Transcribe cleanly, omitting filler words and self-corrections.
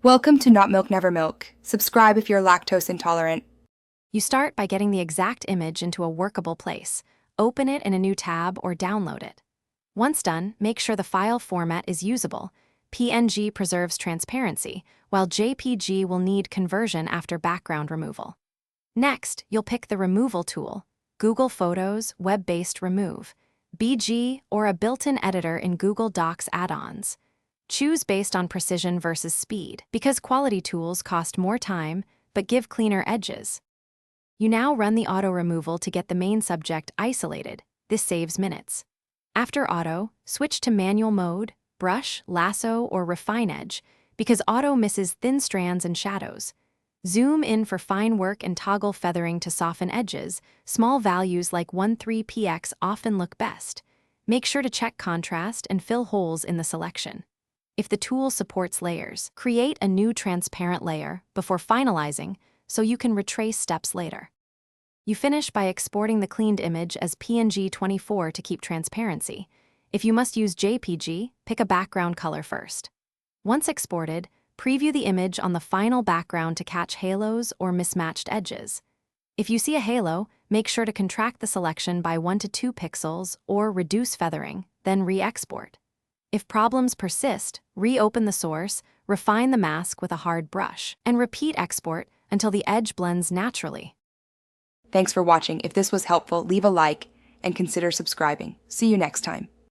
Welcome to Not Milk Never Milk. Subscribe if you're lactose intolerant. You start by getting the exact image into a workable place. Open it in a new tab or download it. Once done, make sure the file format is usable. PNG preserves transparency, while JPG will need conversion after background removal. Next, you'll pick the Removal tool, Google Photos Web-Based Remove, BG, or a built-in editor in Google Docs add-ons. Choose based on precision versus speed, because quality tools cost more time but give cleaner edges. You now run the auto removal to get the main subject isolated. This saves minutes. After auto, switch to manual mode, brush, lasso, or refine edge, because auto misses thin strands and shadows. Zoom in for fine work and toggle feathering to soften edges. Small values like 13px often look best. Make sure to check contrast and fill holes in the selection. If the tool supports layers, create a new transparent layer before finalizing so you can retrace steps later. You finish by exporting the cleaned image as PNG 24 to keep transparency. If you must use JPG, pick a background color first. Once exported, preview the image on the final background to catch halos or mismatched edges. If you see a halo, make sure to contract the selection by 1 to 2 pixels or reduce feathering, then re-export. If problems persist, reopen the source, refine the mask with a hard brush, and repeat export until the edge blends naturally. Thanks for watching. If this was helpful, leave a like and consider subscribing. See you next time.